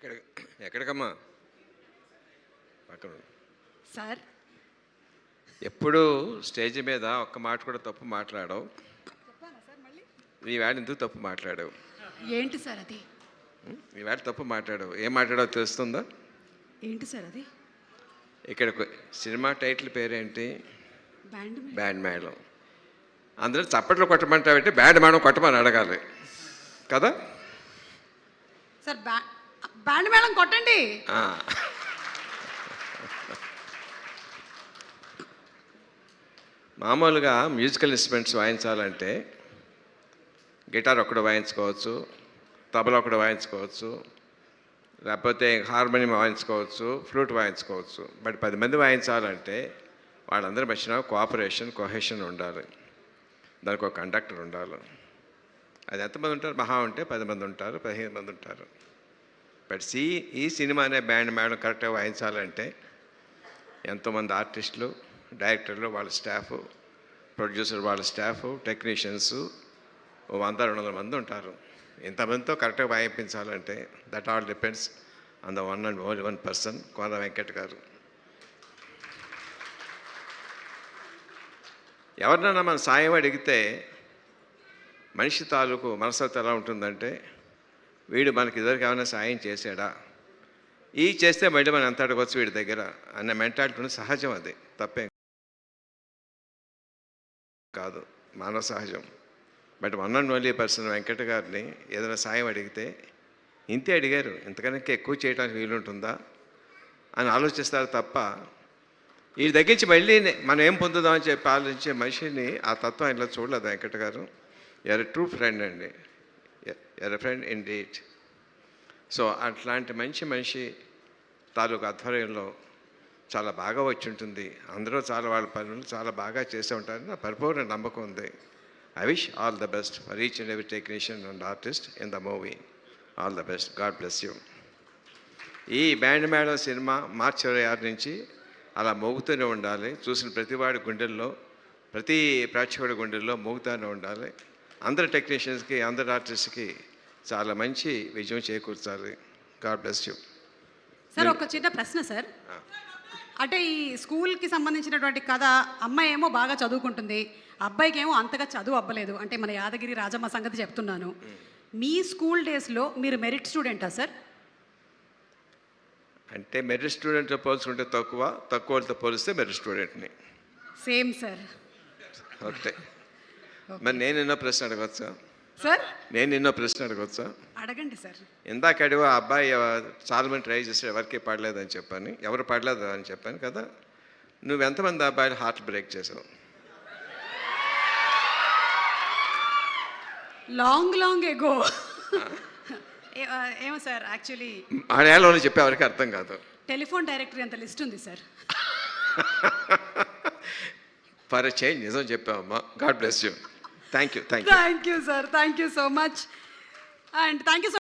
ఎక్కడ ఎక్కడికమ్మా పక్కన సార్ ఎప్పుడు స్టేజ్ మీద ఒక్క మాట కూడా తప్పు మాట్లాడవు. ఈ వేళ ఎందుకు తప్పు మాట్లాడావు? ఏంటి సార్ అది? ఈ వేళ తప్పు మాట్లాడావు. ఏం మాట్లాడావు తెలుస్తుందా? ఏంటి సార్ అది? ఇక్కడ సినిమా టైటిల్ పేరేంటి? బ్యాండ్ మేళం. అందరూ చప్పట్లు కొట్టమంటావంటే బ్యాండ్ మేళం కొట్టమని అడగాలి కదా సార్. బ్యాండ్ మేళం కొట్టండి. మామూలుగా మ్యూజికల్ ఇన్స్ట్రుమెంట్స్ వాయించాలంటే గిటార్ ఒకటి వాయించుకోవచ్చు, తబలా ఒకటి వాయించుకోవచ్చు, లేకపోతే హార్మోనియం వాయించుకోవచ్చు, ఫ్లూట్ వాయించుకోవచ్చు. బట్ 10 మంది వాయించాలంటే వాళ్ళందరి మధ్యన కోఆపరేషన్ ఉండాలి. దానికి ఒక కండక్టర్ ఉండాలి. అది ఎంతమంది ఉంటారు? మహా ఉంటే 10 మంది ఉంటారు, 15 మంది ఉంటారు. బట్ ఈ సినిమా అనే బ్యాండ్ మేడం కరెక్ట్గా వాయించాలంటే ఎంతోమంది ఆర్టిస్టులు, డైరెక్టర్లు, వాళ్ళ స్టాఫ్, ప్రొడ్యూసర్ వాళ్ళ స్టాఫ్, టెక్నీషియన్స్ 100-200 మంది ఉంటారు. ఇంతమందితో కరెక్ట్గా వాయించాలంటే that all depends on the one and only one person, Kona Venkat garu. ఎవరినైనా మన సాయం అడిగితే మనిషి తాలూకు మనస్తత్వం ఎలా ఉంటుందంటే, వీడు మనకి ఇదివరకు ఏమైనా సాయం చేశాడా, ఈ చేస్తే మళ్ళీ మనం ఎంత అడగవచ్చు వీడి దగ్గర అనే మెంటాలిటీ సహజం. అది తప్పేం కాదు, మానవ సహజం. But one and only person Venkata గారిని ఏదైనా సాయం అడిగితే ఇంతే అడిగారు, ఇంతకన్నా ఎక్కువ చేయడానికి వీలుంటుందా అని ఆలోచిస్తారు తప్ప ఈ దగ్గరించి మళ్ళీ మనం ఏం పొందుదామని చెప్పి ఆలోచించే మనిషిని ఆ తత్వం ఇలా చూడలేదు వెంకట గారు. ఎర్ ట్రూ ఫ్రెండ్ అండి, ఎర్ ఫ్రెండ్ ఇన్ డీట్. సో అట్లాంటి మంచి మనిషి తాలూకు ఆధ్వర్యంలో చాలా బాగా వచ్చి ఉంటుంది. అందరూ చాలా వాళ్ళ పనులు చాలా బాగా చేస్తూ ఉంటారని నా పరిపూర్ణ నమ్మకం ఉంది. I wish all the best for each and every technician and artist in the movie. All the best. God bless you. ఈ బ్యాండ్ మేళం సినిమా మార్చి 26 నుంచి అలా మోగుతూనే ఉండాలి. చూసిన ప్రతివాడి గుండెల్లో, ప్రతి ప్రేక్షకుడి గుండెల్లో మోగుతూనే ఉండాలి. అందరి టెక్నీషియన్స్కి, అందరి ఆర్టిస్ట్కి చాలా మంచి విజయం చేకూర్చాలి. God bless you. సార్ ఒక చిన్న ప్రశ్న సార్. అంటే ఈ స్కూల్కి సంబంధించినటువంటి కథ, అమ్మాయి ఏమో బాగా చదువుకుంటుంది, అబ్బాయికి ఏమో అంతగా చదువు అవ్వలేదు. అంటే మన యాదగిరి రాజమ్మ సంగతి చెప్తున్నాను. మీ స్కూల్ డేస్లో మీరు మెరిట్ స్టూడెంటా సార్? అంటే మెరిట్ స్టూడెంట్తో పోల్చుకుంటే తక్కువతో పోలిస్తే మెరిట్ స్టూడెంట్ని. Same sir. ఓకే. మరి నేను ఎన్నో ప్రశ్న అడగవచ్చా సార్? అడగవచ్చా? అడగండి సార్. ఇందాక అడిగా అబ్బాయి చాలా మంది ట్రై చేస్తే ఎవరికి పడలేదని చెప్పాను, ఎవరు పడలేదు అని చెప్పాను కదా. నువ్వు ఎంతమంది అబ్బాయిలు హార్ట్ బ్రేక్ చేసావు? Long ago. ఏమో సార్, యాక్చువల్లీ ఆడేళ్ళలో చెప్పే ఎవరికి అర్థం కాదు. టెలిఫోన్ డైరెక్టరీ అంత లిస్ట్ ఉంది సార్. ఫర్ ఎ చేంజ్ నిజం చెప్పావమ్మా. God bless you. Thank you sir. Thank you so much. And thank you so